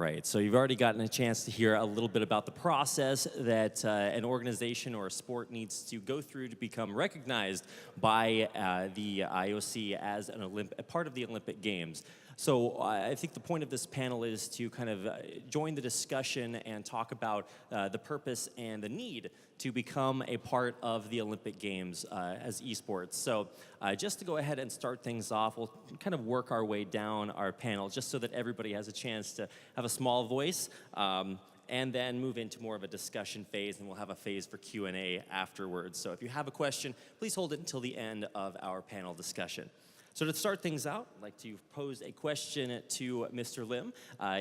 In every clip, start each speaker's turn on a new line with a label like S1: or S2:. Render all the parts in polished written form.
S1: right, so you've already gotten a chance to hear a little bit about the process that an organization or a sport needs to go through to become recognized by the IOC as a part of the Olympic Games. So I think the point of this panel is to kind of join the discussion and talk about the purpose and the need to become a part of the Olympic Games as esports. So just to go ahead and start things off, we'll kind of work our way down our panel just so that everybody has a chance to have a small voice and then move into more of a discussion phase, and we'll have a phase for Q&A afterwards. So if you have a question, please hold it until the end of our panel discussion. So to start things out, I'd like to pose a question to Mr. Lim.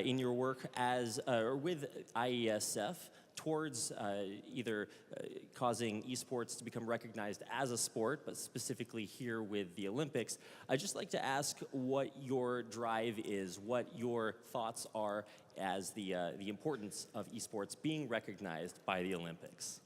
S1: In your work as with IeSF towards either causing esports to become recognized as a sport, but specifically here with the Olympics, I'd just like to ask what your drive is, what your thoughts are as the importance of esports being recognized by the Olympics.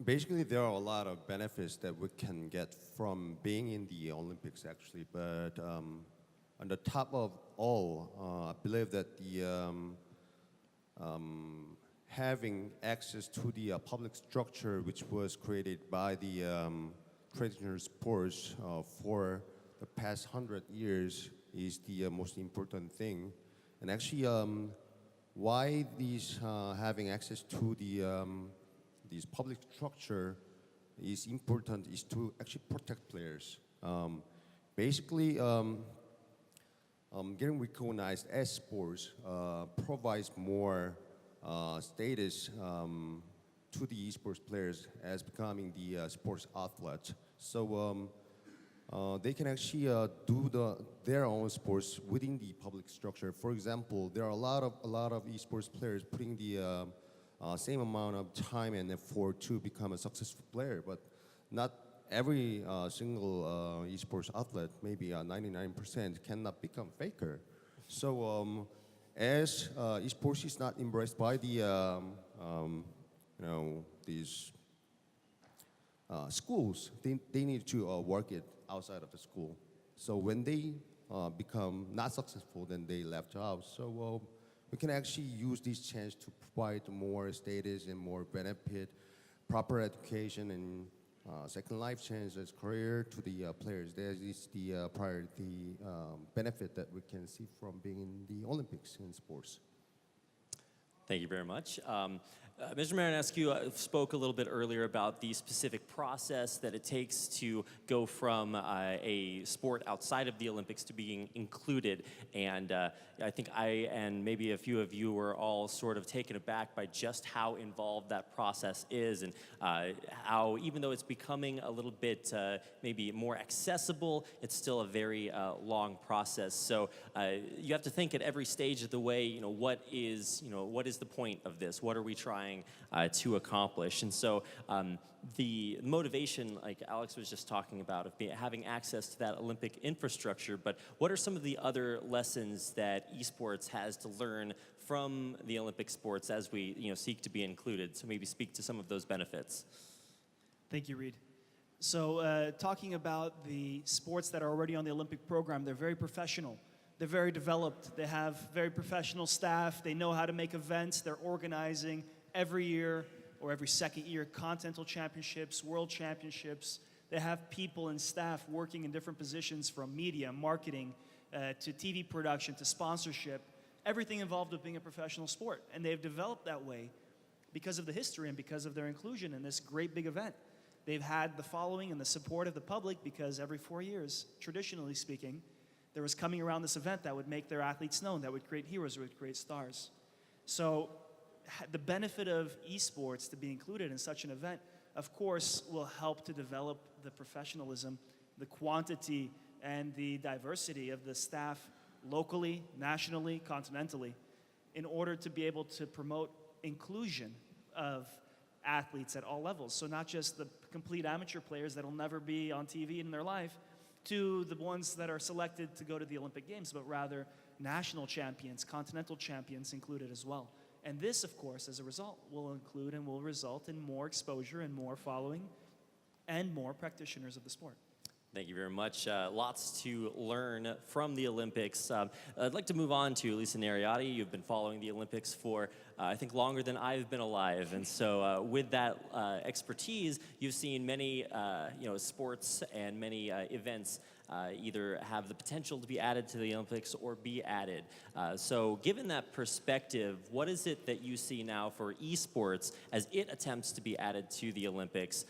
S2: Basically, there are a lot of benefits that we can get from being in the Olympics, actually. But on the top of all, I believe that the having access to the public structure, which was created by the traditional sports for the past 100 years, is the most important thing. And actually, why these having access to the this public structure is important is to actually protect players. Basically, getting recognized as sports provides more status to the esports players as becoming the sports athletes. So they can actually do their own sports within the public structure. For example, there are a lot of esports players putting the same amount of time and effort to become a successful player, but not every single esports athlete, maybe 99%, cannot become faker. So as esports is not embraced by the these schools, they need to work it outside of the school. So when they become not successful, then they left out. So we can actually use this chance to provide more status and more benefit, proper education, and second life chances, career to the players. There is the priority benefit that we can see from being in the Olympics in sports.
S1: Thank you very much. Mr. Marinescu spoke a little bit earlier about the specific process that it takes to go from a sport outside of the Olympics to being included. And I think I and maybe a few of you were all sort of taken aback by just how involved that process is, and how even though it's becoming a little bit maybe more accessible, it's still a very long process. So you have to think at every stage of the way, what is the point of this? What are we trying to accomplish? And so the motivation, like Alex was just talking about, of having access to that Olympic infrastructure, but what are some of the other lessons that esports has to learn from the Olympic sports as we seek to be included? So maybe speak to some of those benefits.
S3: Thank you, Reed. So talking about the sports that are already on the Olympic program, they're very professional. They're very developed. They have very professional staff. They know how to make events. They're organizing every year or every second year continental championships, world championships. They have people and staff working in different positions, from media, marketing, to TV production, to sponsorship, everything involved with being a professional sport. And they've developed that way because of the history and because of their inclusion in this great big event. They've had the following and the support of the public because every 4 years, traditionally speaking, there was coming around this event that would make their athletes known, that would create heroes, that would create stars. So the benefit of esports to be included in such an event, of course, will help to develop the professionalism, the quantity, and the diversity of the staff locally, nationally, continentally, in order to be able to promote inclusion of athletes at all levels. So not just the complete amateur players that will never be on TV in their life, to the ones that are selected to go to the Olympic Games, but rather national champions, continental champions included as well. And this, of course, as a result, will include and will result in more exposure and more following and more practitioners of the sport.
S1: Thank you very much. Lots to learn from the Olympics. I'd like to move on to Lisa Neirotti. You've been following the Olympics for, I think, longer than I've been alive. And so with that expertise, you've seen many sports and many events either have the potential to be added to the Olympics or be added. So given that perspective, what is it that you see now for esports as it attempts to be added to the Olympics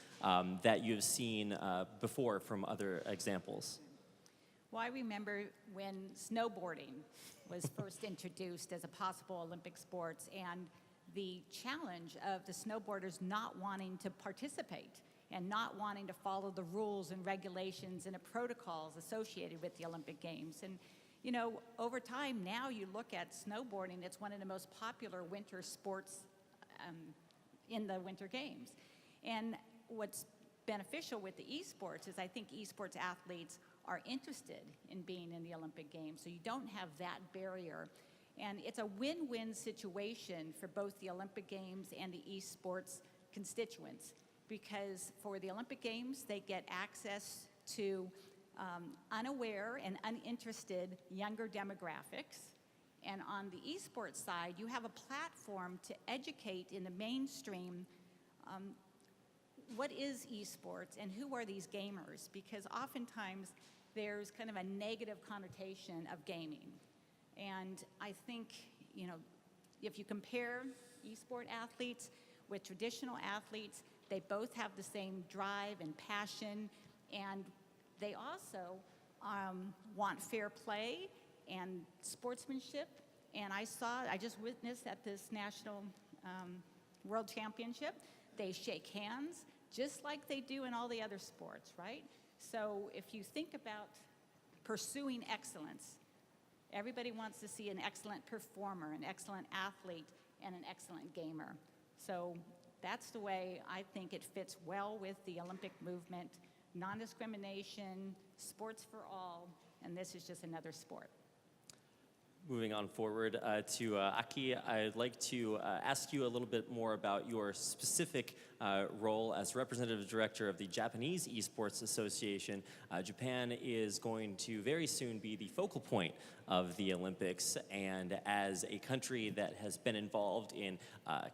S1: that you've seen before from other examples?
S4: Well, I remember when snowboarding was first introduced as a possible Olympic sports, and the challenge of the snowboarders not wanting to participate and not wanting to follow the rules and regulations and the protocols associated with the Olympic Games. And, you know, over time now you look at snowboarding, it's one of the most popular winter sports in the Winter Games. And what's beneficial with the esports is I think esports athletes are interested in being in the Olympic Games, so you don't have that barrier. And it's a win-win situation for both the Olympic Games and the esports constituents, because for the Olympic Games, they get access to unaware and uninterested younger demographics. And on the esports side, you have a platform to educate in the mainstream what is esports and who are these gamers, because oftentimes there's kind of a negative connotation of gaming. And I think, you know, if you compare esport athletes with traditional athletes, they both have the same drive and passion, and they also want fair play and sportsmanship. And I just witnessed at this national world championship, they shake hands just like they do in all the other sports, right? So if you think about pursuing excellence, everybody wants to see an excellent performer, an excellent athlete, and an excellent gamer. So that's the way I think it fits well with the Olympic movement, non-discrimination, sports for all, and this is just another sport.
S1: Moving on forward to Aki, I'd like to ask you a little bit more about your specific role as representative director of the Japanese Esports Association. Japan is going to very soon be the focal point of the Olympics, and as a country that has been involved in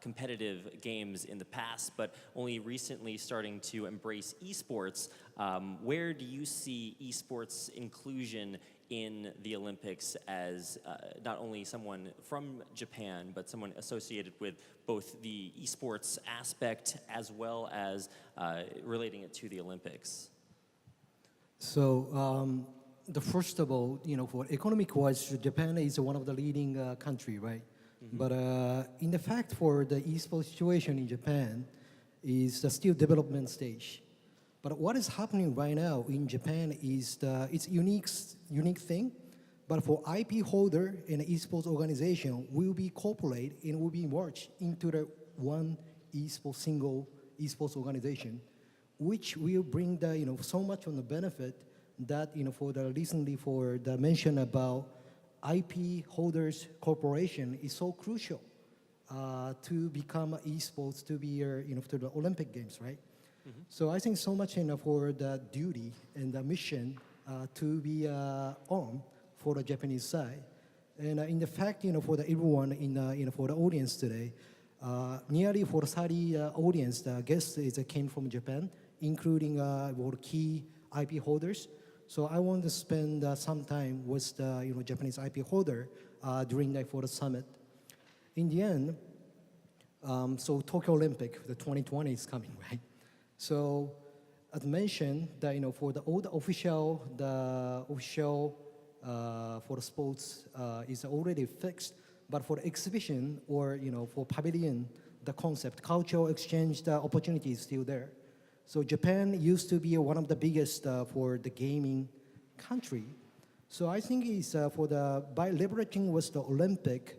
S1: competitive games in the past, but only recently starting to embrace esports, where do you see esports inclusion in the Olympics as not only someone from Japan, but someone associated with both the esports aspect as well as relating it to the Olympics?
S5: So, first of all, you know, for economic-wise, Japan is one of the leading country, right? Mm-hmm. But in the fact, for the esports situation in Japan is still development stage. But what is happening right now in Japan is it's unique thing. But for IP holder and esports organization will be incorporated and will be merged into the one single esports organization, which will bring the so much on the benefit that for the recently for the mention about IP holders corporation is so crucial to become esports to be to the Olympic Games, right? Mm-hmm. So I think so much for the duty and the mission to be on for the Japanese side, and in the fact for the everyone in for the audience today, nearly for 30 audience the guests came from Japan, including key IP holders. So I want to spend some time with the Japanese IP holder during for the summit. In the end, so Tokyo Olympic, the 2020 is coming, right? So, as mentioned, that for the all the official for the sports is already fixed, but for the exhibition or for pavilion, the concept cultural exchange, the opportunity is still there. So Japan used to be one of the biggest for the gaming country. So I think is for the by leveraging with the Olympic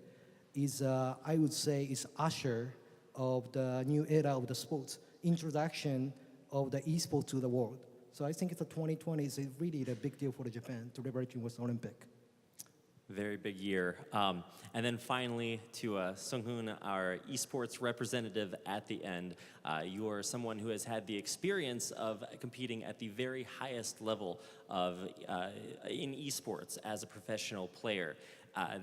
S5: is I would say is usher of the new era of the sports. Introduction of the esports to the world. So I think it's 2020 is really the big deal for Japan to leveraging with Olympic.
S1: Very big year. And then finally, to Sung-hoon, our esports representative at the end, you are someone who has had the experience of competing at the very highest level of in esports as a professional player.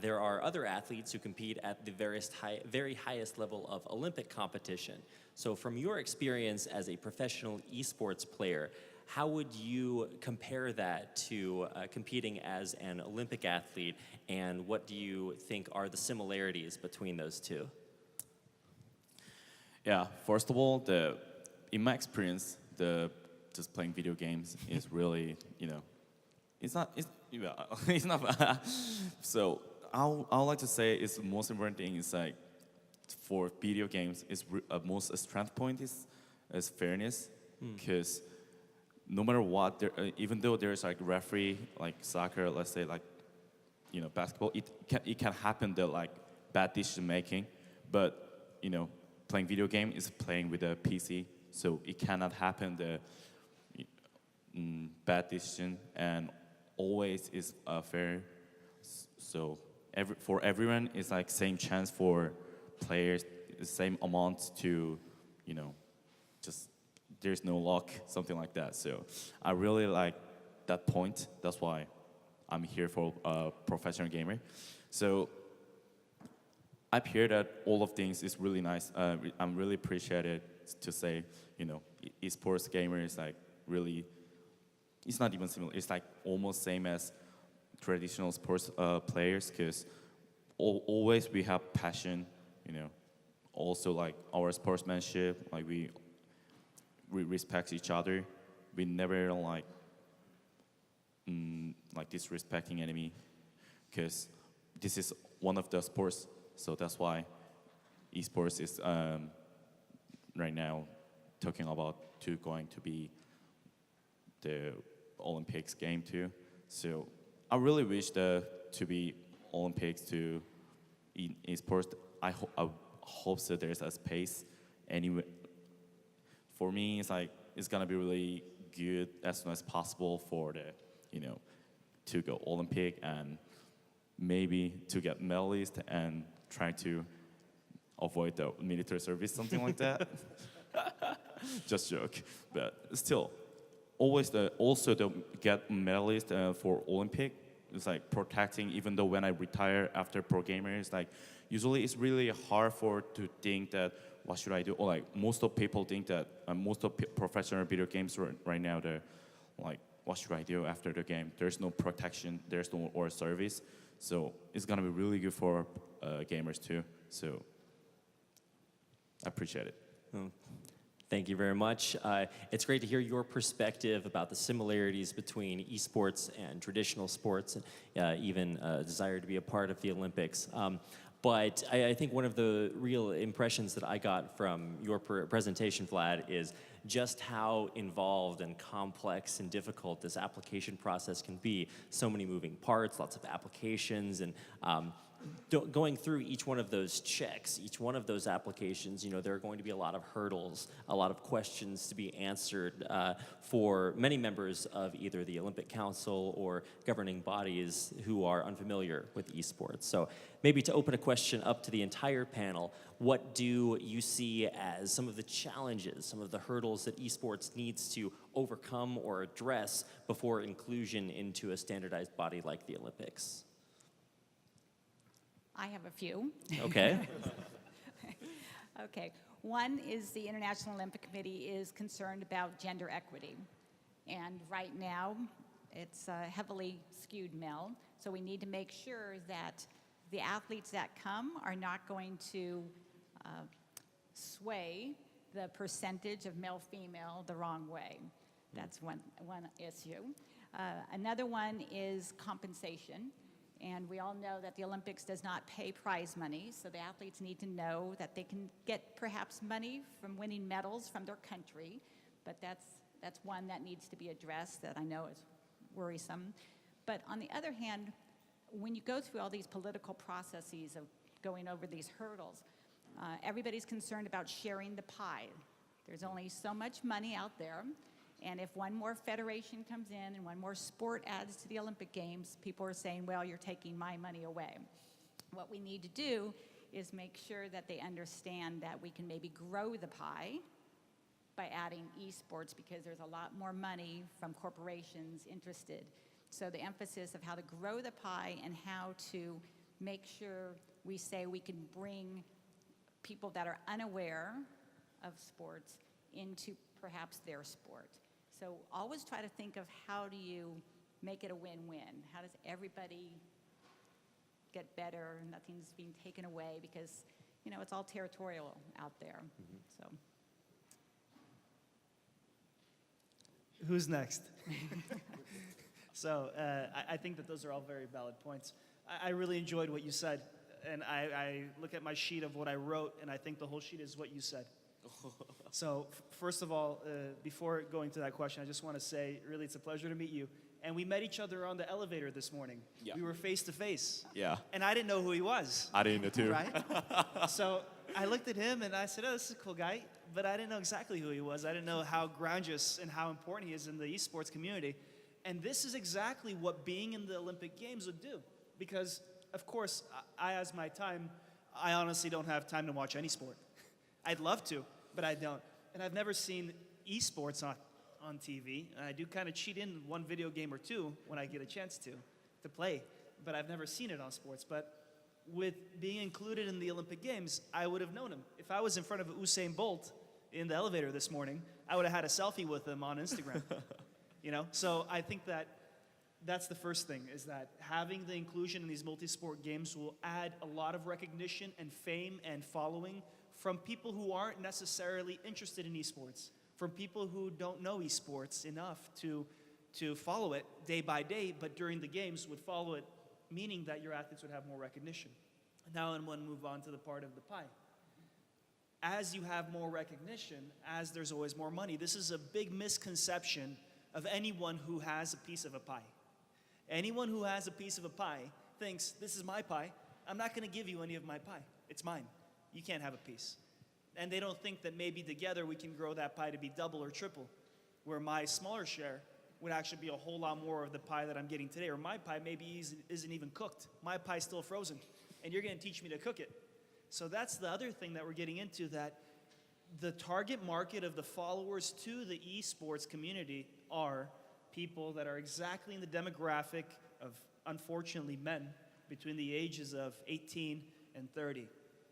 S1: There are other athletes who compete at the very highest level of Olympic competition. So from your experience as a professional esports player, how would you compare that to competing as an Olympic athlete, and what do you think are the similarities between those two?
S6: Yeah, first of all, in my experience, just playing video games is really, it's not. So I would like to say is the most important thing is like for video games is most strength point is fairness, because no matter what, even though there's like referee, like soccer, let's say like, basketball, it can happen that like bad decision making, but playing video game is playing with a PC, so it cannot happen the bad decision, and always is fair. So for everyone, it's like same chance for players, the same amount to, just there's no luck, something like that. So I really like that point. That's why I'm here for a professional gamer. So I've heard that all of things is really nice. I'm really appreciated to say, esports gamer is like really, it's not even similar. It's like almost same as traditional sports players, because always we have passion, also like our sportsmanship, like we respect each other. We never like disrespecting enemy, because this is one of the sports. So that's why esports is right now talking about going to be the Olympics game too. So I really wish to be Olympics to in esports. I hope so. There's a space anyway. For me, it's like it's gonna be really good as soon as possible for the to go Olympic and maybe to get medalist and try to avoid the military service, something like that. Just joke, but still, always also to get medalist for Olympic. It's like protecting. Even though when I retire after pro gamer, it's like usually it's really hard to think that what should I do, or like most of people think that most of professional video games right now they're like, what should I do after the game? There's no protection, there's no or service, so it's gonna be really good for gamers too. So I appreciate it.
S1: Thank you very much. It's great to hear your perspective about the similarities between esports and traditional sports, and even a desire to be a part of the Olympics. But I think one of the real impressions that I got from your presentation, Vlad, is just how involved and complex and difficult this application process can be. So many moving parts, lots of applications, and going through each one of those checks, each one of those applications, there are going to be a lot of hurdles, a lot of questions to be answered for many members of either the Olympic Council or governing bodies who are unfamiliar with esports. So maybe to open a question up to the entire panel, what do you see as some of the challenges, some of the hurdles that esports needs to overcome or address before inclusion into a standardized body like the Olympics?
S4: I have a few.
S1: Okay.
S4: Okay. One is the International Olympic Committee is concerned about gender equity. And right now, it's heavily skewed male. So we need to make sure that the athletes that come are not going to sway the percentage of male-female the wrong way. That's one issue. Another one is compensation. And we all know that the Olympics does not pay prize money, so the athletes need to know that they can get perhaps money from winning medals from their country, but that's one that needs to be addressed that I know is worrisome. But on the other hand, when you go through all these political processes of going over these hurdles, everybody's concerned about sharing the pie. There's only so much money out there, And if one more federation comes in and one more sport adds to the Olympic Games, people are saying, well, you're taking my money away. What we need to do is make sure that they understand that we can maybe grow the pie by adding esports, because there's a lot more money from corporations interested. So the emphasis of how to grow the pie and how to make sure we say we can bring people that are unaware of sports into perhaps their sport. So always try to think of how do you make it a win-win? How does everybody get better? Nothing's being taken away, because, you know, it's all territorial out there. So.
S3: Who's next? So I think that those are all very valid points. I really enjoyed what you said, and I look at my sheet of what I wrote, and I think the whole sheet is what you said. So first of all, before going to that question, I just want to say, really, it's a pleasure to meet you. And we met each other on the elevator this morning.
S6: Yeah.
S3: We were face to face.
S6: Yeah.
S3: And I didn't know who he was.
S6: I didn't know too.
S3: Right? So I looked at him and I said, oh, this is a cool guy. But I didn't know exactly who he was. I didn't know how grandiose and how important he is in the esports community. And this is exactly what being in the Olympic Games would do. Because, of course, as my time, I honestly don't have time to watch any sport. I'd love to, but I don't. And I've never seen esports on TV. And I do kind of cheat in one video game or two when I get a chance to play. But I've never seen it on sports. But with being included in the Olympic Games, I would have known him. If I was in front of Usain Bolt in the elevator this morning, I would have had a selfie with him on Instagram. You know? So I think that's the first thing, is that having the inclusion in these multi-sport games will add a lot of recognition and fame and following from people who aren't necessarily interested in esports, from people who don't know esports enough to follow it day by day, but during the games would follow it, meaning that your athletes would have more recognition. Now I want to move on to the part of the pie. As you have more recognition, as there's always more money, this is a big misconception of anyone who has a piece of a pie. Anyone who has a piece of a pie thinks, this is my pie, I'm not going to give you any of my pie. It's mine. You can't have a piece. And they don't think that maybe together we can grow that pie to be double or triple, where my smaller share would actually be a whole lot more of the pie that I'm getting today, or my pie maybe isn't even cooked. My pie's still frozen, and you're going to teach me to cook it. So that's the other thing that we're getting into, that the target market of the followers to the esports community are people that are exactly in the demographic of, unfortunately, men between the ages of 18 and 30.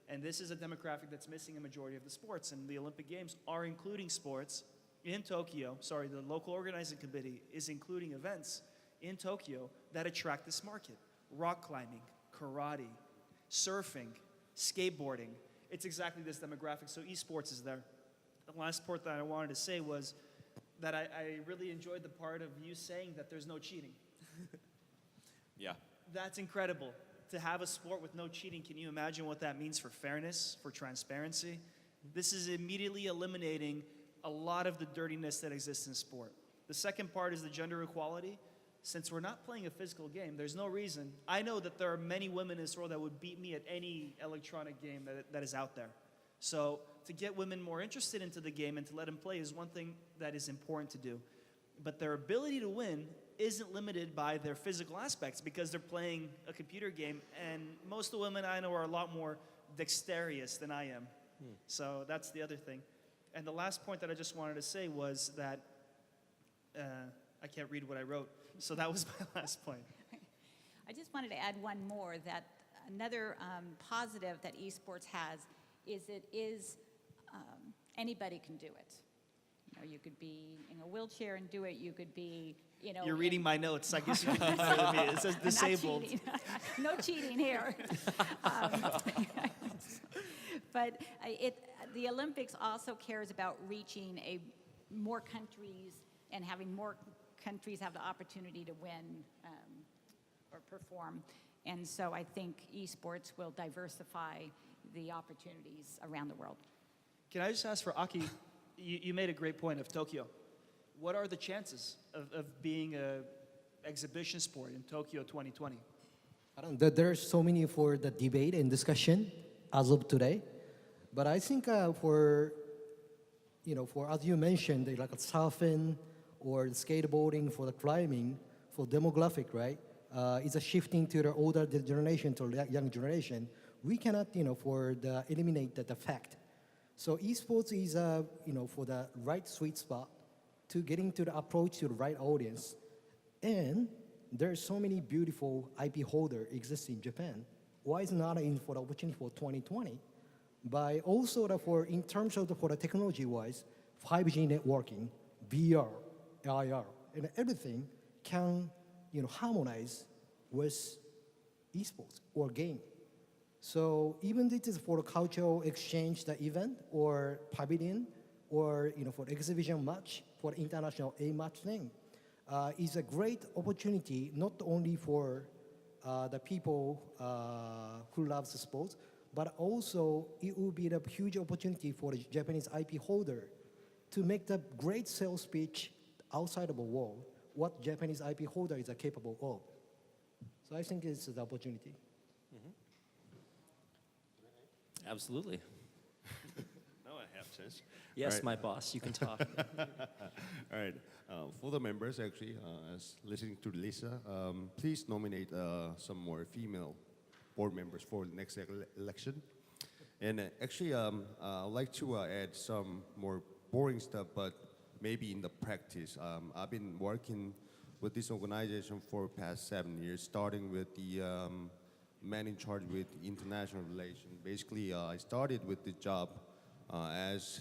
S3: And this is a demographic that's missing a majority of the sports, and the Olympic Games are including sports in Tokyo. Sorry, the local organizing committee is including events in Tokyo that attract this market. Rock climbing, karate, surfing, skateboarding. It's exactly this demographic, so esports is there. The last part that I wanted to say was that I really enjoyed the part of you saying that there's no cheating.
S6: Yeah.
S3: That's incredible. To have a sport with no cheating, can you imagine what that means for fairness, for transparency? This is immediately eliminating a lot of the dirtiness that exists in sport. The second part is the gender equality. Since we're not playing a physical game, there's no reason. I know that there are many women in this world that would beat me at any electronic game that is out there. So to get women more interested into the game and to let them play is one thing that is important to do. But their ability to win isn't limited by their physical aspects, because they're playing a computer game, and most of the women I know are a lot more dexterous than I am. So that's the other thing. And the last point that I just wanted to say was that I can't read what I wrote, so that was my last point.
S4: I just wanted to add one more, that another positive that esports has is it is anybody can do it. You know, you could be in a wheelchair and do it. You could be, you know.
S3: You're reading my notes. I guess you can do better than me. It says disabled.
S4: Not cheating. No cheating here. But the Olympics also cares about reaching more countries and having more countries have the opportunity to win or perform. And so I think esports will diversify the opportunities around the world.
S3: Can I just ask for Aki? You made a great point of Tokyo. What are the chances of being an exhibition sport in Tokyo 2020?
S5: There's so many for the debate and discussion as of today. But I think for as you mentioned, like surfing or skateboarding, for the climbing, for demographic, right, is a shifting to the older generation to the young generation. We cannot, eliminate the fact. So esports is, for the right sweet spot to getting to the approach to the right audience. And there's so many beautiful IP holder exist in Japan. Why is not in for the opportunity for 2020? But also in terms of for the technology-wise, 5G networking, VR, IR, and everything can harmonize with esports or game. So even this is for a cultural exchange, the event or pavilion, or for exhibition match, for international A match thing, is a great opportunity not only for the people who love the sports, but also it will be a huge opportunity for the Japanese IP holder to make the great sales pitch outside of the world, what Japanese IP holder is capable of. So I think it's the opportunity.
S1: Absolutely.
S2: Now I have sense.
S1: Yes,
S2: Right.
S1: my boss, you can talk.
S2: All right. For the members, actually, as listening to Lisa, please nominate some more female board members for the next election. And actually, I'd like to add some more boring stuff, but maybe in the practice. I've been working with this organization for the past 7 years, starting with the man in charge with international relations. Basically, I started with the job as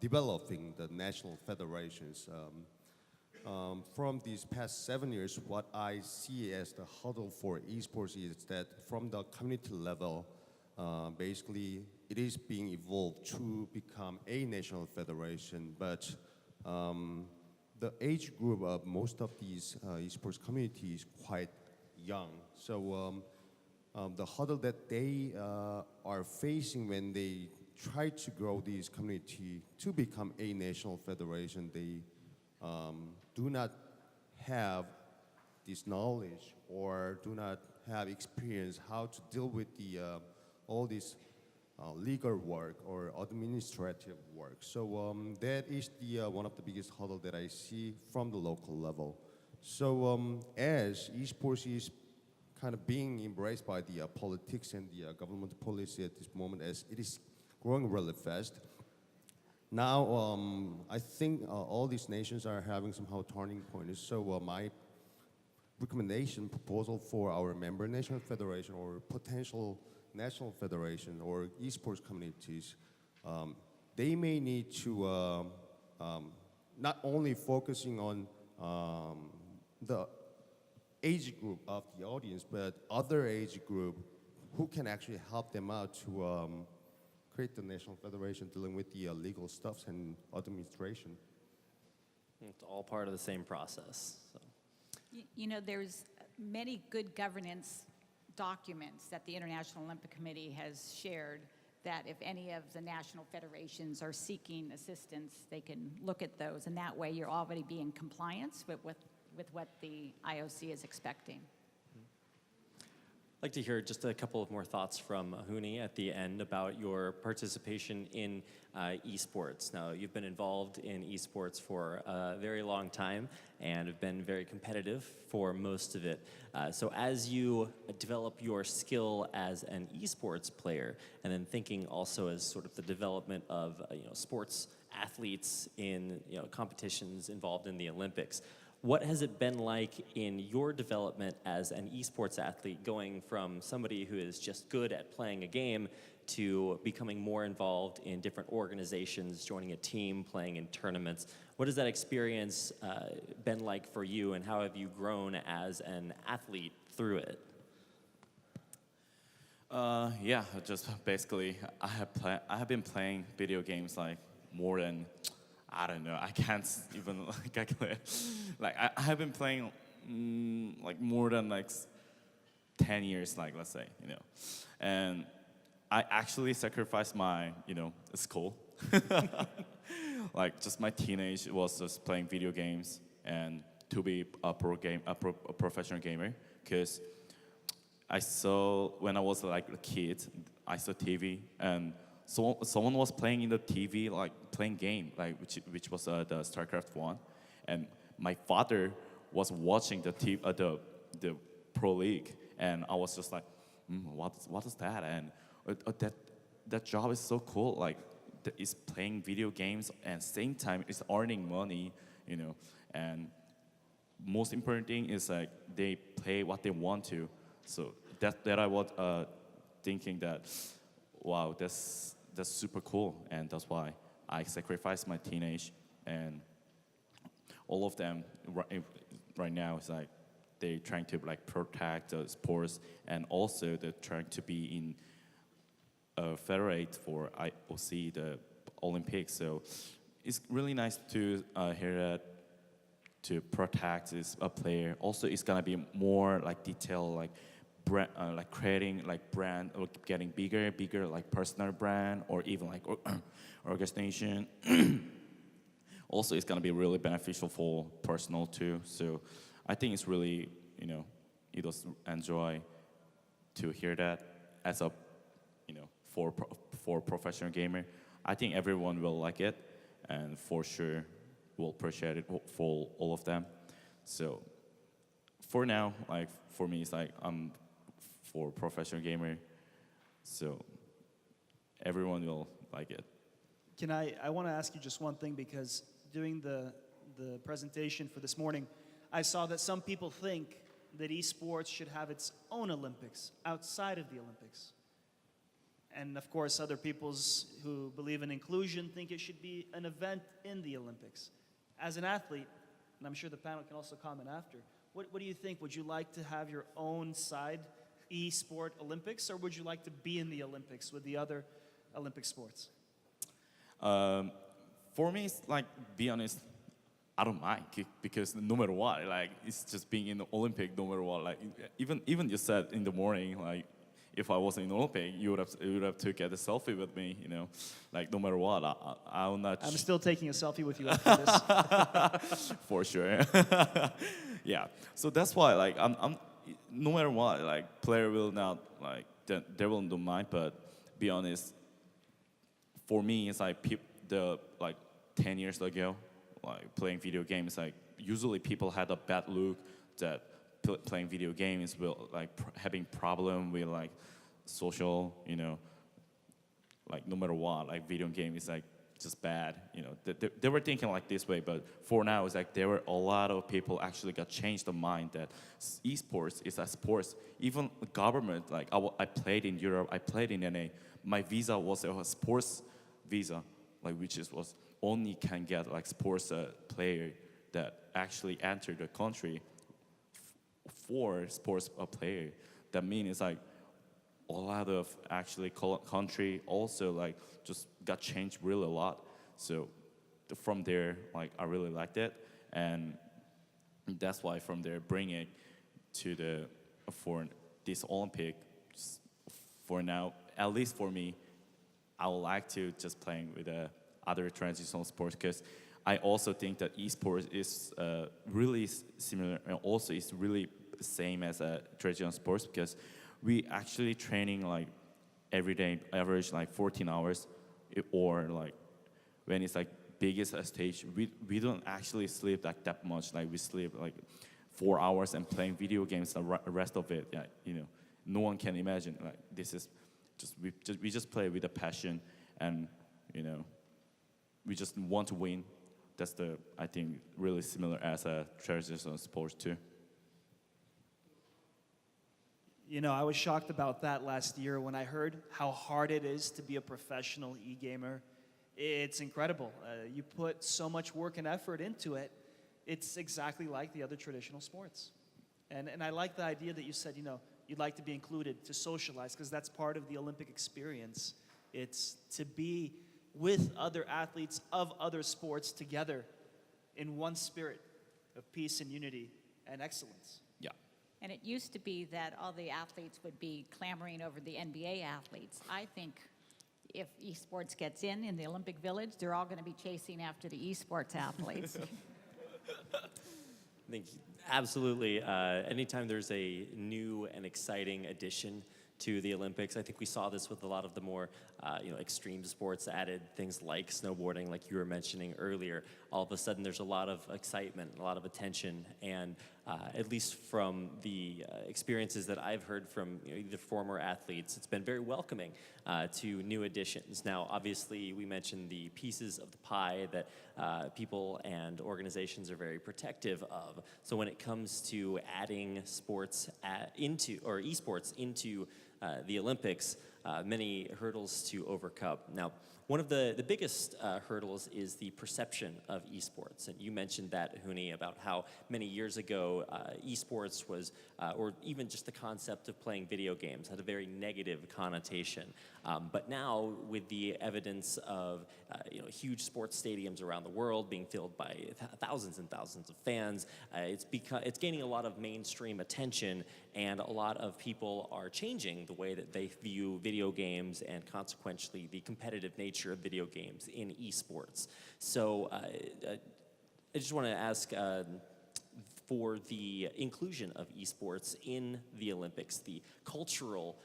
S2: developing the national federations. From these past 7 years, what I see as the hurdle for esports is that from the community level, basically it is being evolved to become a national federation, but the age group of most of these esports communities is quite young. So the hurdle that they are facing when they try to grow this community to become a national federation, they do not have this knowledge or do not have experience how to deal with the all this legal work or administrative work. So that is the one of the biggest hurdle that I see from the local level. So as esports is kind of being embraced by the politics and the government policy at this moment, as it is growing really fast. Now, I think all these nations are having somehow turning points. So my recommendation proposal for our member national federation or potential national federation or esports communities, they may need to not only focusing on the age group of the audience, but other age group who can actually help them out to create the national federation dealing with the legal stuffs and administration.
S1: It's all part of the same process. So.
S4: There's many good governance documents that the International Olympic Committee has shared that if any of the national federations are seeking assistance, they can look at those, and that way you're already be in compliance with what the IOC is expecting.
S1: I'd like to hear just a couple of more thoughts from Huni at the end about your participation in esports. Now, you've been involved in esports for a very long time and have been very competitive for most of it. So as you develop your skill as an esports player, and then thinking also as sort of the development of sports athletes in competitions involved in the Olympics, what has it been like in your development as an esports athlete, going from somebody who is just good at playing a game to becoming more involved in different organizations, joining a team, playing in tournaments? What has that experience been like for you, and how have you grown as an athlete through it?
S6: Yeah, just basically, I have been playing video games like more than, I don't know, I can't even calculate. Like I have been playing like more than like 10 years, like let's say, and I actually sacrificed my school. Like just my teenage was just playing video games and to be a professional gamer, because I saw when I was like a kid, I saw TV and someone was playing in the TV, like playing game, like which was the StarCraft 1, and my father was watching the pro league, and I was just like, what is that? And that job is so cool. Like, is playing video games and same time is earning money, you know. And most important thing is like they play what they want to. So that I was thinking that, wow, that's super cool, and that's why I sacrificed my teenage, and all of them right now is like they're trying to like protect the sports, and also they're trying to be in federate for IOC, the Olympics. So it's really nice to hear that, to protect this player. Also, it's gonna be more like detail, like brand, like creating like brand, or getting bigger, like personal brand, or even like organization. Also, it's gonna be really beneficial for personal too. So I think it's really, you know, it was enjoy to hear that as a, you know, for professional gamer. I think everyone will like it, and for sure will appreciate it for all of them. So for now, like for me, it's like I'm for professional gamer, so everyone will like it.
S3: I want to ask you just one thing, because doing the presentation for this morning, I saw that some people think that esports should have its own Olympics outside of the Olympics. And of course, other peoples who believe in inclusion think it should be an event in the Olympics. As an athlete, and I'm sure the panel can also comment after, what do you think? Would you like to have your own side e-sport Olympics, or would you like to be in the Olympics with the other Olympic sports?
S6: For me, it's like, be honest, I don't mind, because no matter what, like it's just being in the Olympic, no matter what. Like even you said in the morning, like if I wasn't in the Olympic, you would have to get a selfie with me, you know, like no matter what, I'm not.
S3: I'm still taking a selfie with you after this.
S6: For sure. Yeah. So that's why, like, I'm no matter what, like player will not like they will don't mind, but be honest, for me, it's like the like 10 years ago, like playing video games, like usually people had a bad look that playing video games will like having problem with like social, you know, like no matter what, like video game is like just bad, you know. They were thinking like this way, but for now it's like there were a lot of people actually got changed the mind that esports is a sports. Even the government, like I played in Europe, I played in NA. My visa was a sports visa, like which was only can get like sports player that actually entered the country for sports player. That means it's like a lot of actually country also like just got changed really a lot. So from there, like I really liked it, and that's why from there bring it to the for this Olympic. For now, at least for me, I would like to just playing with other transitional sports, because I also think that esports is really similar, and also it's really same as a traditional sports, because we actually training like every day, average like 14 hours, or like when it's like biggest stage, we don't actually sleep like that much. Like we sleep like 4 hours and playing video games the rest of it. Yeah, you know, no one can imagine like this is we just play with a passion, and you know, we just want to win. That's the, I think, really similar as a traditional sports too.
S3: You know, I was shocked about that last year when I heard how hard it is to be a professional e-gamer. It's incredible. You put so much work and effort into it. It's exactly like the other traditional sports. And I like the idea that you said, you know, you'd like to be included, to socialize, because that's part of the Olympic experience. It's to be with other athletes of other sports together in one spirit of peace and unity and excellence.
S6: Yeah.
S4: And it used to be that all the athletes would be clamoring over the NBA athletes. I think if esports gets in the Olympic Village, they're all going to be chasing after the esports athletes.
S1: I think absolutely. Anytime there's a new and exciting addition to the Olympics. I think we saw this with a lot of the more extreme sports added, things like snowboarding, like you were mentioning earlier. All of a sudden there's a lot of excitement, a lot of attention, and at least from the experiences that I've heard from either former athletes, it's been very welcoming to new additions. Now, obviously, we mentioned the pieces of the pie that people and organizations are very protective of. So when it comes to adding sports esports into the Olympics, many hurdles to overcome. Now, one of the biggest hurdles is the perception of esports. And you mentioned that, Huni, about how many years ago esports was, or even just the concept of playing video games had a very negative connotation. But now, with the evidence of huge sports stadiums around the world being filled by thousands and thousands of fans, it's gaining a lot of mainstream attention, and a lot of people are changing the way that they view video games and consequently the competitive nature of video games in esports. So I just want to ask for the inclusion of esports in the Olympics, the cultural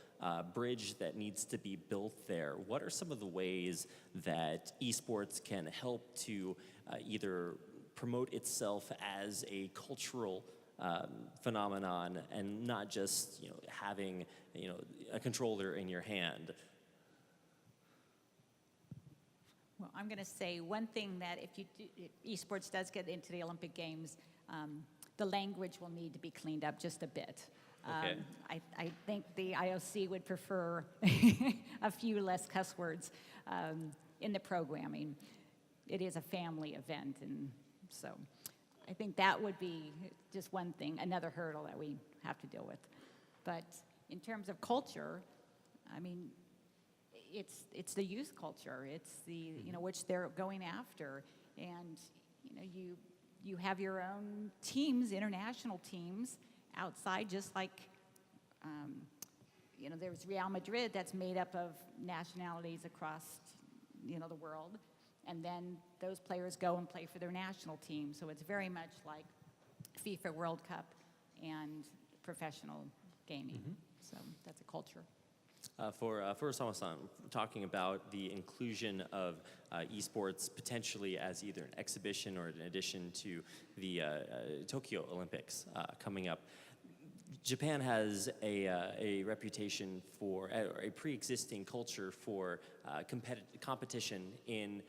S1: bridge that needs to be built there. What are some of the ways that esports can help to either promote itself as a cultural phenomenon and not just having a controller in your hand?
S4: Well, I'm going to say one thing that if esports does get into the Olympic Games, the language will need to be cleaned up just a bit.
S1: Okay.
S4: I think the IOC would prefer a few less cuss words in the programming. It is a family event, and so I think that would be just one thing, another hurdle that we have to deal with. But in terms of culture, I mean, it's the youth culture. It's the which they're going after, and you have your own teams, international teams outside, just like there's Real Madrid that's made up of nationalities across the world, and then those players go and play for their national team. So it's very much like FIFA World Cup and professional gaming.
S1: Mm-hmm.
S4: So that's a culture.
S1: For Furusawa-san, talking about the inclusion of esports potentially as either an exhibition or an addition to the Tokyo Olympics coming up. Japan has a reputation for, or a pre-existing culture for competition in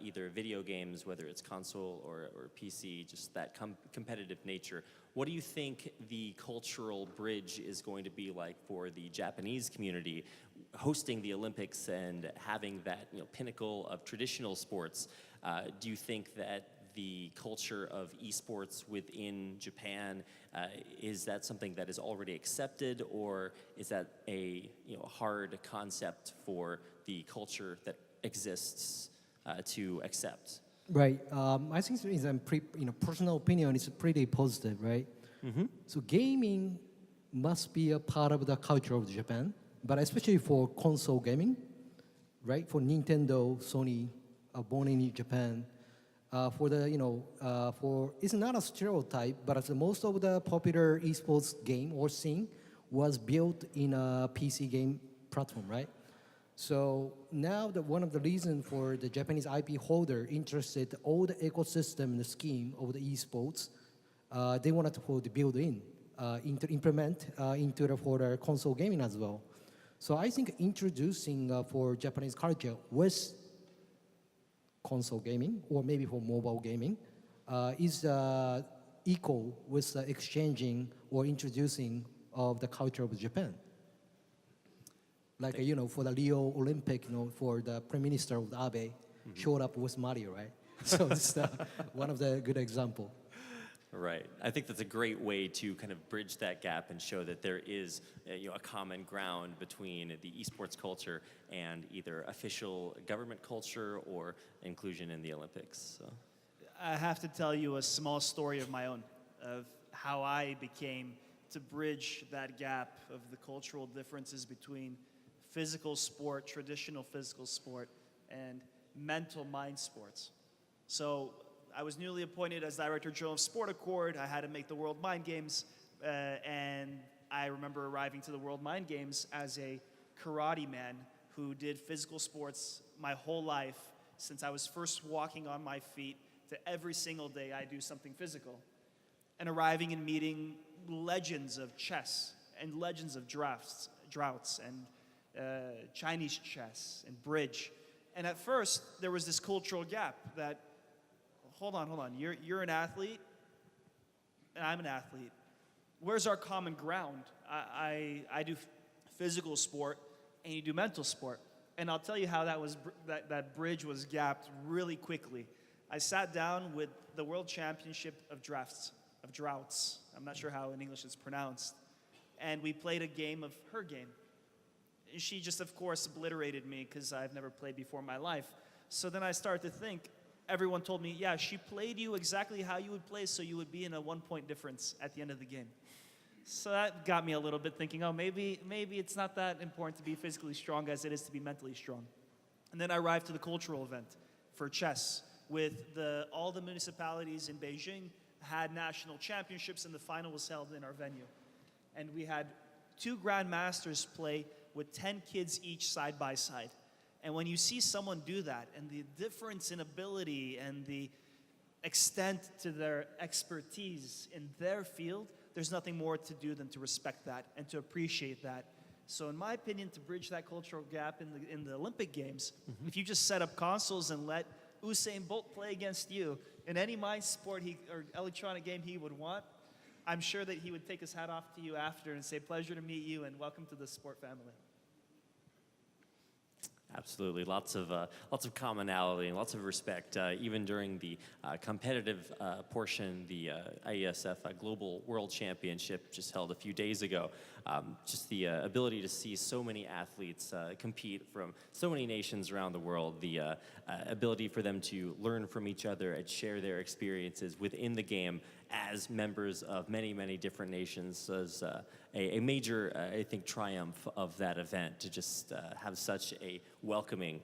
S1: either video games, whether it's console or PC, just that competitive nature. What do you think the cultural bridge is going to be like for the Japanese community hosting the Olympics and having that pinnacle of traditional sports? Do you think that the culture of esports within Japan, is that something that is already accepted, or is that a hard concept for the culture that exists to accept?
S5: Right. I think it's personal opinion is pretty positive, right?
S1: Mm-hmm.
S5: So gaming must be a part of the culture of Japan, but especially for console gaming, right? For Nintendo, Sony, born in Japan. For it's not a stereotype, but most of the popular esports game or scene was built in a PC game platform, right? So now one of the reasons for the Japanese IP holder interested all the ecosystem and the scheme of the esports, they wanted to build implement for the console gaming as well. So I think introducing for Japanese culture with console gaming or maybe for mobile gaming is equal with the exchanging or introducing of the culture of Japan. Like, for the Rio Olympic, for the Prime Minister of the Abe showed up with Mario, right? So it's one of the good example.
S1: Right. I think that's a great way to kind of bridge that gap and show that there is a common ground between the esports culture and either official government culture or inclusion in the Olympics. So.
S3: I have to tell you a small story of my own, of how I became to bridge that gap of the cultural differences between physical sport, traditional physical sport, and mental mind sports. So I was newly appointed as Director General of Sport Accord. I had to make the World Mind Games, and I remember arriving to the World Mind Games as a karate man who did physical sports my whole life, since I was first walking on my feet to every single day I do something physical. And arriving and meeting legends of chess and legends of droughts and Chinese chess and bridge. And at first, there was this cultural gap that, hold on, you're an athlete, and I'm an athlete. Where's our common ground? I do physical sport, and you do mental sport. And I'll tell you how that bridge was gapped really quickly. I sat down with the World Championship of Droughts. I'm not sure how in English it's pronounced. And we played a game of her game. She just, of course, obliterated me because I've never played before in my life. So then I started to think, everyone told me, yeah, she played you exactly how you would play, so you would be in a 1-point difference at the end of the game. So that got me a little bit thinking, oh, maybe it's not that important to be physically strong as it is to be mentally strong. And then I arrived to the cultural event for chess with all the municipalities in Beijing had national championships, and the final was held in our venue. And we had 2 grandmasters play with 10 kids each side by side. And when you see someone do that, and the difference in ability and the extent to their expertise in their field, there's nothing more to do than to respect that and to appreciate that. So in my opinion, to bridge that cultural gap in the Olympic Games, if you just set up consoles and let Usain Bolt play against you in any mind sport or electronic game he would want, I'm sure that he would take his hat off to you after and say, pleasure to meet you and welcome to the sport family.
S1: Absolutely, lots of commonality and lots of respect. Even during the competitive portion, the IeSF Global World Championship just held a few days ago. Just the ability to see so many athletes compete from so many nations around the world, the ability for them to learn from each other and share their experiences within the game as members of many, many different nations was a major, I think, triumph of that event, to just have such a welcoming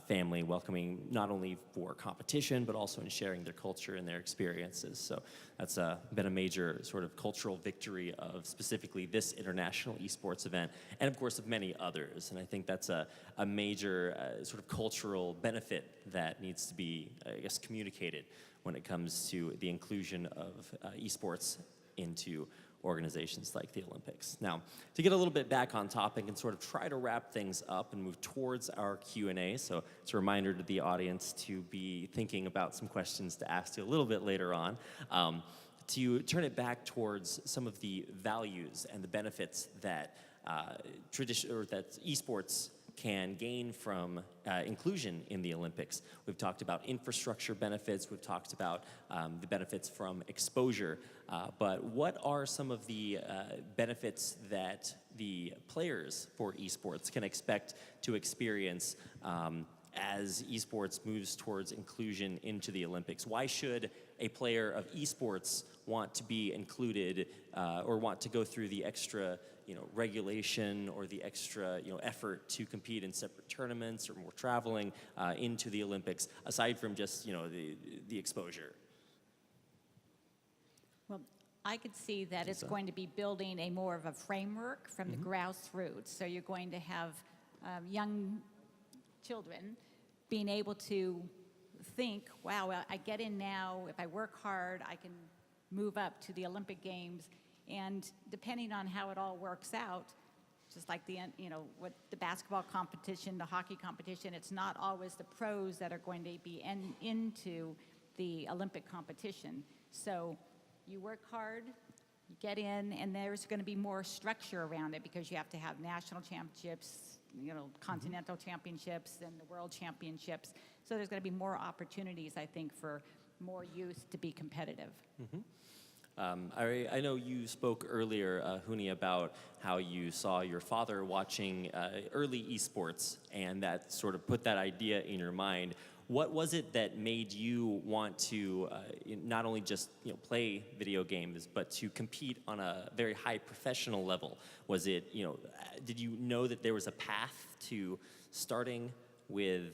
S1: family, welcoming not only for competition, but also in sharing their culture and their experiences. So that's been a major sort of cultural victory of specifically this international esports event, and of course of many others. And I think that's a major sort of cultural benefit that needs to be, I guess, communicated when it comes to the inclusion of esports into organizations like the Olympics. Now, to get a little bit back on topic and sort of try to wrap things up and move towards our Q&A, so it's a reminder to the audience to be thinking about some questions to ask you a little bit later on, to turn it back towards some of the values and the benefits that that esports can gain from inclusion in the Olympics. We've talked about infrastructure benefits, we've talked about the benefits from exposure, but what are some of the benefits that the players for esports can expect to experience as esports moves towards inclusion into the Olympics? Why should a player of esports want to be included or want to go through the extra regulation or the extra effort to compete in separate tournaments or more traveling into the Olympics, aside from just the exposure?
S4: Well, I could see that it's going to be building a more of a framework from the grassroots. So you're going to have young children being able to think, wow, well, I get in now, if I work hard, I can move up to the Olympic Games. And depending on how it all works out, just like the basketball competition, the hockey competition, it's not always the pros that are going to be into the Olympic competition. So you work hard, you get in, and there's going to be more structure around it because you have to have national championships, continental championships, and the world championships. So there's going to be more opportunities, I think, for more youth to be competitive.
S1: Mm-hmm. I know you spoke earlier, Huni, about how you saw your father watching early esports, and that sort of put that idea in your mind. What was it that made you want to not only just play video games, but to compete on a very high professional level? Was it, did you know that there was a path to starting with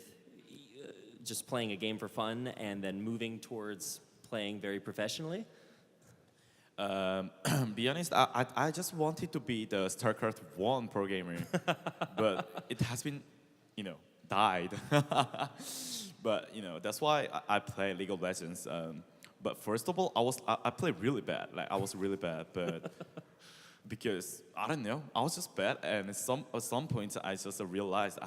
S1: just playing a game for fun and then moving towards playing very professionally?
S6: Be honest, I just wanted to be the StarCraft 1 pro gamer, but it has been, died. But that's why I play League of Legends. But first of all, I played really bad. Like I was really bad, but because I don't know, I was just bad, and at some point I just realized,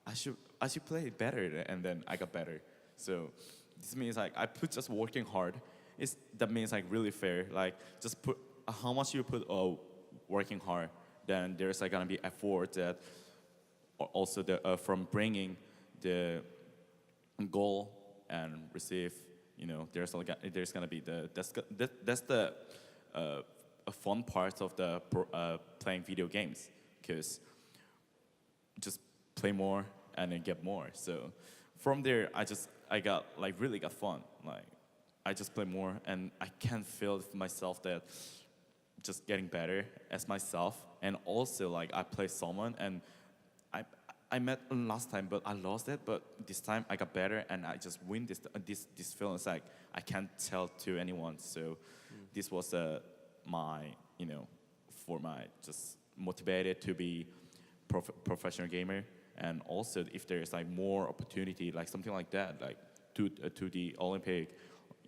S6: I should play better, and then I got better. So this means like I put just working hard. That means like really fair. Like just put how much you put working hard, then there's like gonna be effort that also from bringing the goal and receive. There's gonna be that's the a fun part of the playing video games, because just play more and then get more. So from there, I got like really got fun. Like I just play more, and I can feel myself that just getting better as myself. And also like I play someone, and I met last time, but I lost it. But this time I got better, and I just win this feeling. It's like I can't tell to anyone. So this was my for my just motivated to be professional gamer. And also if there's like more opportunity, like something like that, like to the Olympic,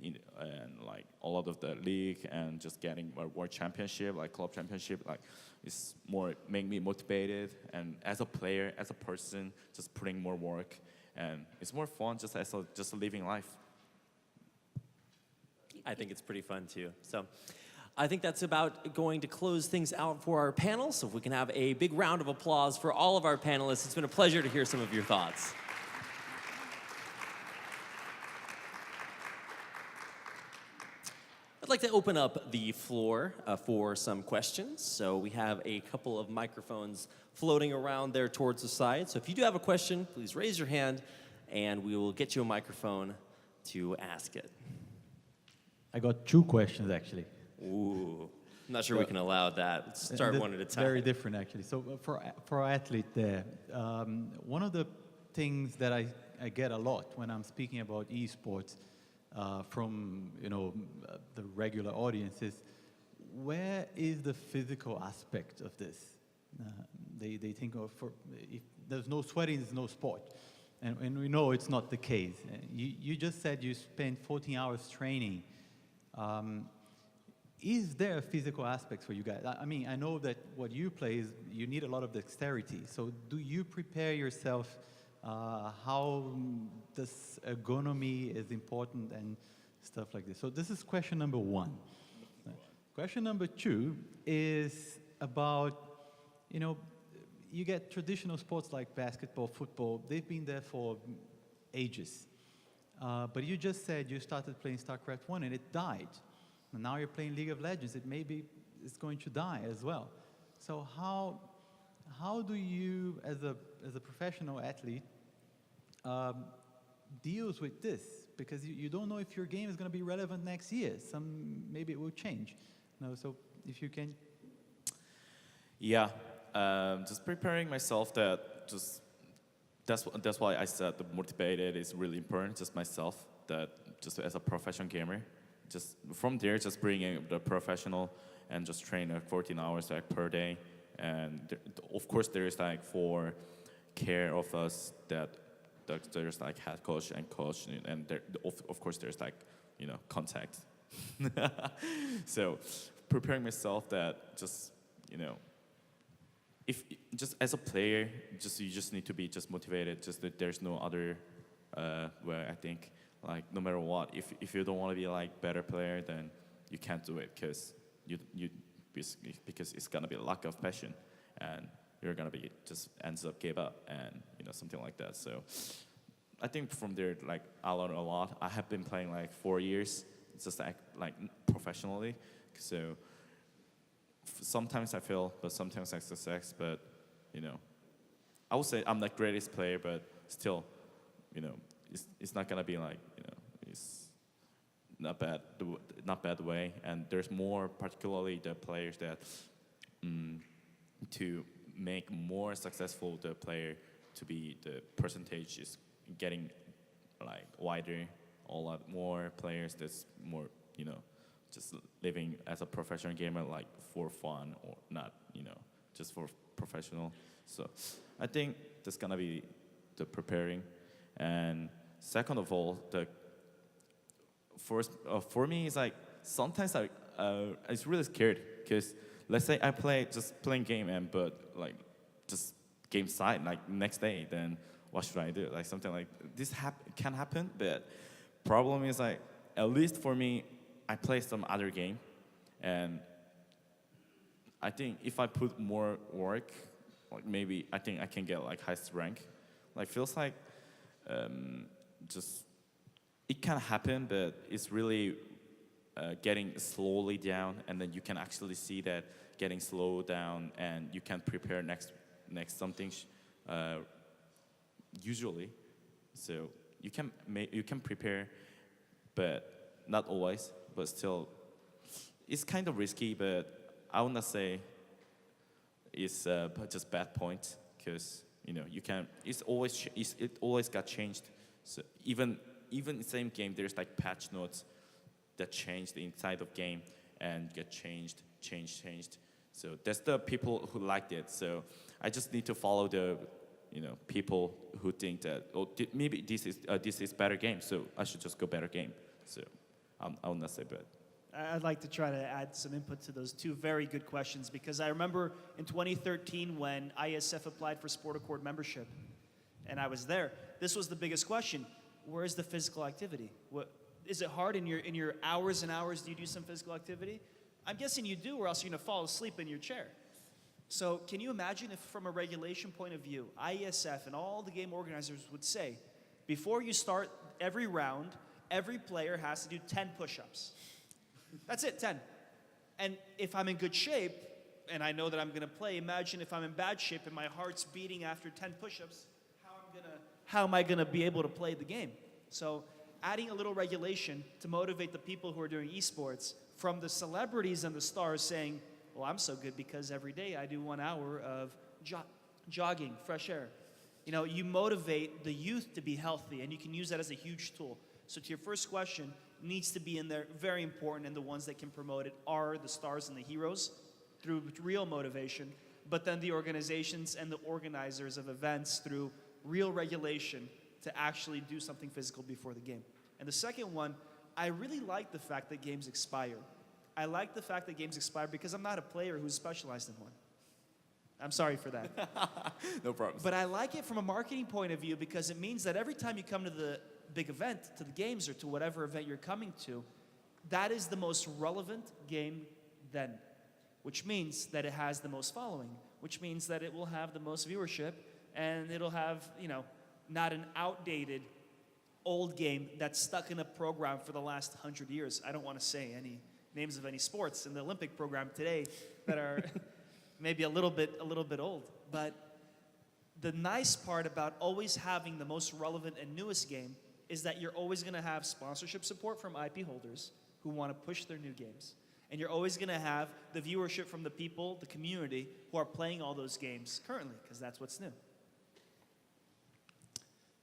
S6: and like a lot of the league, and just getting a world championship, like club championship, like it's more make me motivated. And as a player, as a person, just putting more work, and it's more fun just as just living life.
S1: I think it's pretty fun too. So I think that's about going to close things out for our panel. So if we can have a big round of applause for all of our panelists. It's been a pleasure to hear some of your thoughts. I'd like to open up the floor for some questions. So we have a couple of microphones floating around there towards the side. So if you do have a question, please raise your hand, and we will get you a microphone to ask it.
S7: I got two questions, actually.
S1: Ooh, I'm not sure we can allow that. Let's start one at a time.
S7: Very different, actually. So for our athlete there, one of the things that I get a lot when I'm speaking about esports from the regular audiences, where is the physical aspect of this? They think if there's no sweating, there's no sport, and we know it's not the case. You just said you spent 14 hours training. Is there a physical aspect for you guys? I mean, I know that what you play is you need a lot of dexterity. So do you prepare yourself? How this ergonomy is important and stuff like this. So this is question number one. Question number two is about, you get traditional sports like basketball, football. They've been there for ages. But you just said you started playing StarCraft 1 and it died. And now you're playing League of Legends. It's going to die as well. So how do you, as a professional athlete, deals with this? Because you don't know if your game is going to be relevant next year. Maybe it will change. So if you can.
S6: Yeah, just preparing myself that's why I said the motivated is really important. Just myself, that just as a professional gamer, just from there, just bringing the professional and just train 14 hours like per day. And of course, there is like for care of us that there's like head coach and coach, and there, of course there's like contact. So preparing myself that just if just as a player, you just need to be just motivated. Just that there's no other way. I think like no matter what, if you don't want to be like better player, then you can't do it because because it's gonna be a lack of passion, and you're gonna be just ends up give up and something like that. So I think from there, like I learned a lot. I have been playing like 4 years, just like professionally. So sometimes I fail, but sometimes I success. But I would say I'm the greatest player, but still, it's not gonna be like it's not bad way. And there's more, particularly the players that to make more successful the player to be the percentage is getting like wider, a lot more players that's more just living as a professional gamer, like for fun or not, just for professional. So I think that's gonna be the preparing. And second of all, the first for me is like sometimes it's really scared because let's say I just playing game but like just game side like next day, then what should I do? Like something like this can happen, but problem is like at least for me, I play some other game, and I think if I put more work, like maybe I think I can get like highest rank. Like feels like just it can happen, but it's really getting slowly down, and then you can actually see that getting slowed down, and you can prepare next something usually. So you can prepare, but not always. But still, it's kind of risky. But I would not say it's just bad point because you can. It always got changed. So even the same game, there's like patch notes that change the inside of game and get changed. So that's the people who liked it. So I just need to follow the people who think that maybe this is better game, so I should just go better game. So I will not say bad.
S3: I'd like to try to add some input to those two very good questions, because I remember in 2013 when IeSF applied for Sport Accord membership, and I was there. This was the biggest question: where is the physical activity? Is it hard in your hours and hours? Do you do some physical activity? I'm guessing you do, or else you're gonna fall asleep in your chair. So can you imagine if, from a regulation point of view, IeSF and all the game organizers would say, before you start every round, every player has to do 10 push-ups. That's it, 10. And if I'm in good shape, and I know that I'm gonna play, imagine if I'm in bad shape and my heart's beating after 10 push-ups, how am I gonna be able to play the game? So adding a little regulation to motivate the people who are doing esports, from the celebrities and the stars saying, well, I'm so good because every day I do 1 hour of jogging, fresh air. You motivate the youth to be healthy, and you can use that as a huge tool. So to your first question, needs to be in there, very important, and the ones that can promote it are the stars and the heroes through real motivation, but then the organizations and the organizers of events through real regulation to actually do something physical before the game. And the second one, I really like the fact that games expire. I like the fact that games expire because I'm not a player who's specialized in one. I'm sorry for that.
S6: No problem.
S3: But I like it from a marketing point of view because it means that every time you come to the big event, to the games or to whatever event you're coming to, that is the most relevant game then, which means that it has the most following, which means that it will have the most viewership, and it'll have, not an outdated old game that's stuck in a program for the last 100 years. I don't want to say any names of any sports in the Olympic program today that are maybe a little bit old. But the nice part about always having the most relevant and newest game is that you're always going to have sponsorship support from IP holders who want to push their new games. And you're always going to have the viewership from the people, the community, who are playing all those games currently, because that's what's new.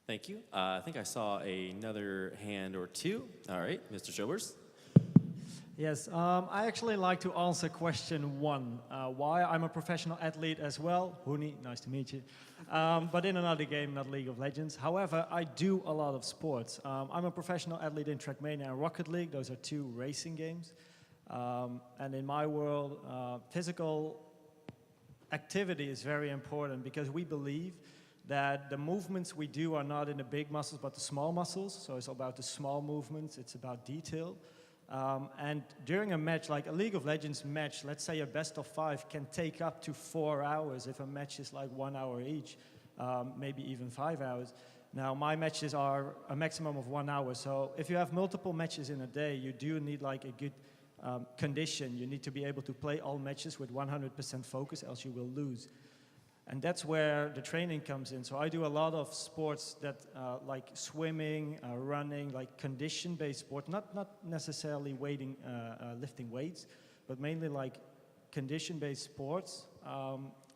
S1: Thank you. I think I saw another hand or two. All right, Mr. Schobers.
S8: Yes, I actually like to answer question one. Why I'm a professional athlete as well. Huni, nice to meet you. But in another game, not League of Legends. However, I do a lot of sports. I'm a professional athlete in Trackmania and Rocket League. Those are two racing games. And in my world, physical activity is very important because we believe that the movements we do are not in the big muscles, but the small muscles. So it's about the small movements, it's about detail. And during a match, like a League of Legends match, let's say a best of 5 can take up to 4 hours if a match is like 1 hour each, maybe even 5 hours. Now, my matches are a maximum of 1 hour. So if you have multiple matches in a day, you do need like a good condition. You need to be able to play all matches with 100% focus, else you will lose. And that's where the training comes in. So I do a lot of sports that like swimming, running, like condition-based sport, not necessarily lifting weights, but mainly like condition-based sports.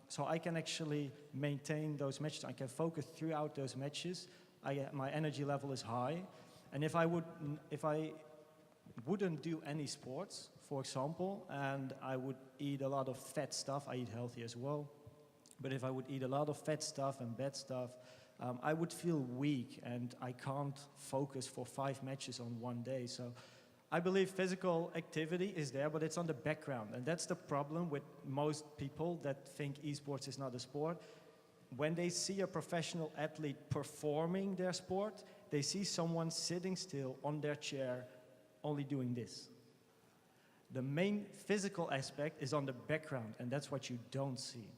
S8: So I can actually maintain those matches. I can focus throughout those matches. My energy level is high. And if I wouldn't do any sports, for example, and I would eat a lot of fat stuff. I eat healthy as well. But if I would eat a lot of fat stuff and bad stuff, I would feel weak and I can't focus for 5 matches on one day. So I believe physical activity is there, but it's on the background. And that's the problem with most people that think esports is not a sport. When they see a professional athlete performing their sport, they see someone sitting still on their chair only doing this. The main physical aspect is on the background, and that's what you don't see.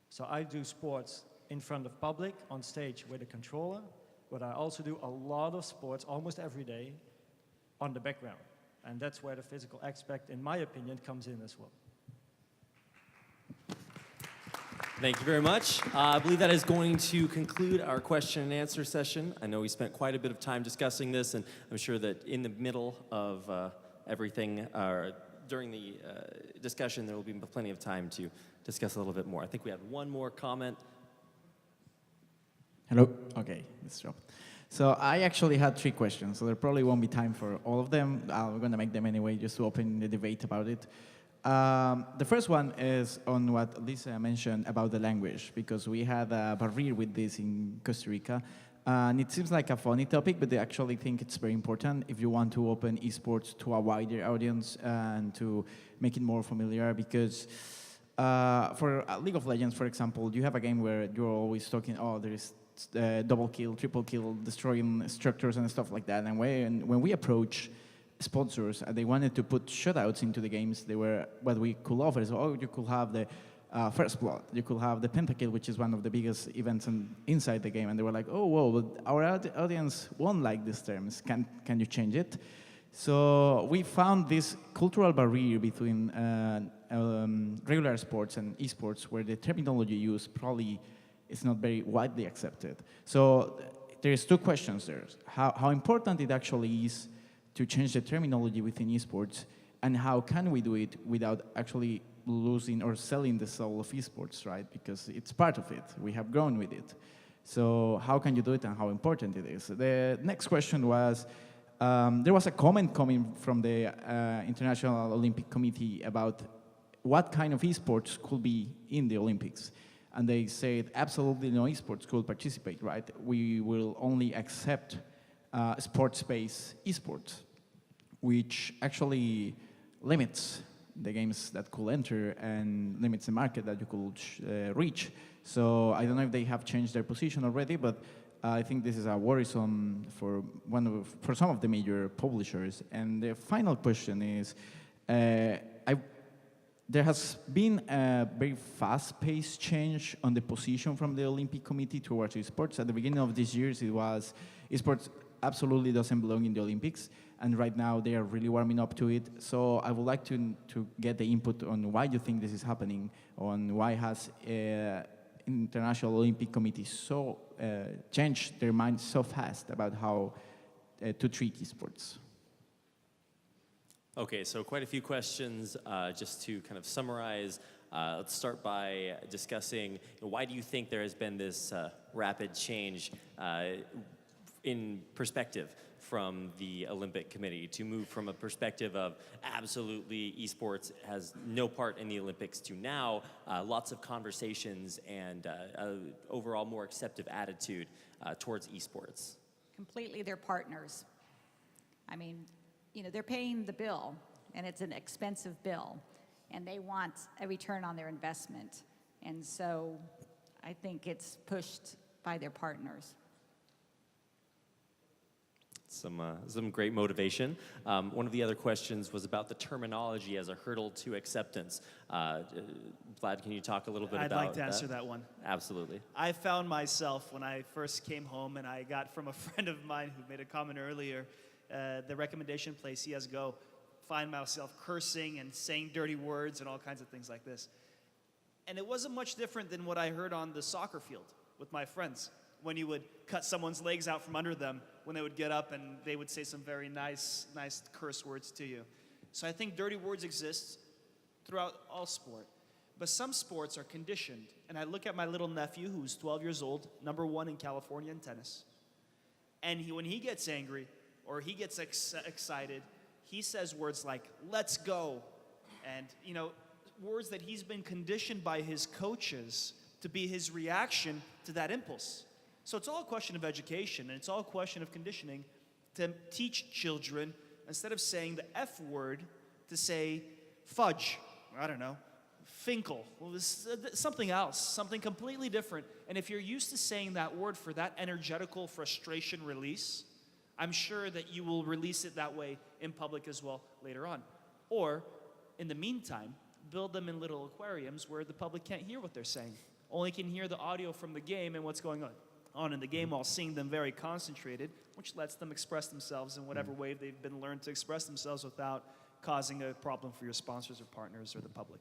S8: So I do sports in front of public, on stage with a controller, but I also do a lot of sports almost every day on the background. And that's where the physical aspect, in my opinion, comes in as well.
S1: Thank you very much. I believe that is going to conclude our question and answer session. I know we spent quite a bit of time discussing this, and I'm sure that in the middle of everything, during the discussion, there will be plenty of time to discuss a little bit more. I think we had one more comment.
S9: Hello. Okay, let's drop. So I actually had 3 questions, so there probably won't be time for all of them. I'm going to make them anyway, just to open the debate about it. The first one is on what Lisa mentioned about the language, because we had a barrier with this in Costa Rica. And it seems like a funny topic, but I actually think it's very important if you want to open esports to a wider audience and to make it more familiar, because for League of Legends, for example, you have a game where you're always talking, oh, there is double kill, triple kill, destroying structures and stuff like that. And when we approach sponsors, they wanted to put shutouts into the games. They were what we could offer is, oh, you could have the first blood, you could have the pentakill, which is one of the biggest events inside the game. And they were like, oh, whoa, but our audience won't like these terms. Can you change it? So we found this cultural barrier between regular sports and esports, where the terminology used probably is not very widely accepted. So there's 2 questions there. How important it actually is to change the terminology within esports, and how can we do it without actually losing or selling the soul of esports, right? Because it's part of it. We have grown with it. So how can you do it and how important it is? The next question was, there was a comment coming from the International Olympic Committee about what kind of esports could be in the Olympics. And they said absolutely no esports could participate, right? We will only accept sports-based esports, which actually limits the games that could enter and limits the market that you could reach. So I don't know if they have changed their position already, but I think this is a worrisome for some of the major publishers. And the final question is, there has been a very fast-paced change on the position from the Olympic Committee towards esports. At the beginning of this year, it was esports absolutely doesn't belong in the Olympics, and right now they are really warming up to it. So I would like to get the input on why you think this is happening, on why has International Olympic Committee so changed their mind so fast about how to treat esports.
S1: Okay, so quite a few questions. Just to kind of summarize, let's start by discussing, why do you think there has been this rapid change in perspective from the Olympic Committee to move from a perspective of absolutely esports has no part in the Olympics to now lots of conversations and overall more acceptive attitude towards esports?
S4: Completely their partners. I mean, they're paying the bill, and it's an expensive bill, and they want a return on their investment. And so I think it's pushed by their partners.
S1: Some great motivation. One of the other questions was about the terminology as a hurdle to acceptance. Vlad, can you talk a little bit about that?
S3: I'd like to answer that one.
S1: Absolutely.
S3: I found myself when I first came home, and I got from a friend of mine who made a comment earlier, the recommendation play CSGO, find myself cursing and saying dirty words and all kinds of things like this. And it wasn't much different than what I heard on the soccer field with my friends, when you would cut someone's legs out from under them when they would get up and they would say some very nice curse words to you. So I think dirty words exist throughout all sport. But some sports are conditioned. And I look at my little nephew, who's 12 years old, #1 in California in tennis. And when he gets angry or he gets excited, he says words like, let's go, and, you know, words that he's been conditioned by his coaches to be his reaction to that impulse. So it's all a question of education, and it's all a question of conditioning to teach children, instead of saying the F word, to say fudge, or I don't know, Finkel, well, something else, something completely different. And if you're used to saying that word for that energetical frustration release, I'm sure that you will release it that way in public as well later on. Or, in the meantime, build them in little aquariums where the public can't hear what they're saying. Only can hear the audio from the game and what's going on in the game, while seeing them very concentrated, which lets them express themselves in whatever way they've been learned to express themselves without causing a problem for your sponsors or partners or the public.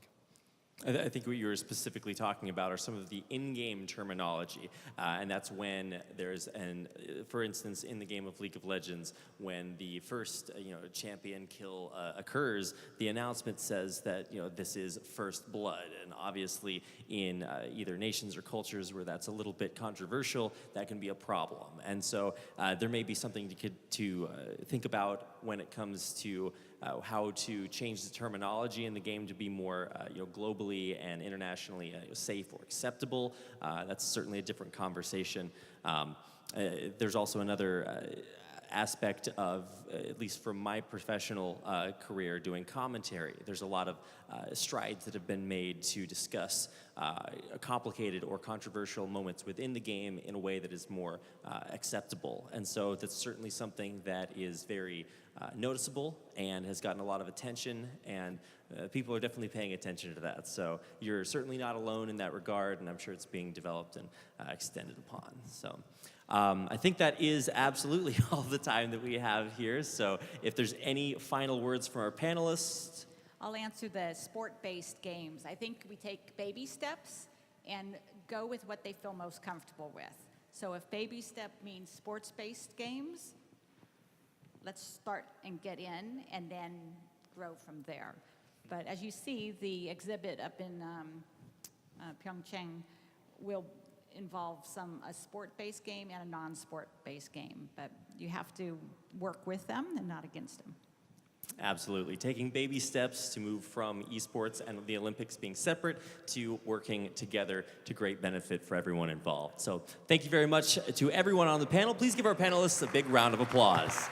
S1: I think what you were specifically talking about are some of the in-game terminology, and that's when there's for instance, in the game of League of Legends, when the first champion kill occurs, the announcement says that this is first blood, and obviously in either nations or cultures where that's a little bit controversial, that can be a problem, and so there may be something to think about when it comes to how to change the terminology in the game to be more globally and internationally safe or acceptable. That's certainly a different conversation. There's also another aspect of, at least from my professional career doing commentary, there's a lot of strides that have been made to discuss complicated or controversial moments within the game in a way that is more acceptable. And so that's certainly something that is very noticeable and has gotten a lot of attention, and people are definitely paying attention to that. So you're certainly not alone in that regard, and I'm sure it's being developed and extended upon. So I think that is absolutely all the time that we have here. So if there's any final words from our panelists.
S4: I'll answer the sport-based games. I think we take baby steps and go with what they feel most comfortable with. So if baby step means sports-based games, let's start and get in and then grow from there. But as you see, the exhibit up in Pyeongchang will involve a sport-based game and a non-sport-based game. But you have to work with them and not against them.
S1: Absolutely. Taking baby steps to move from esports and the Olympics being separate to working together to great benefit for everyone involved. So thank you very much to everyone on the panel. Please give our panelists a big round of applause.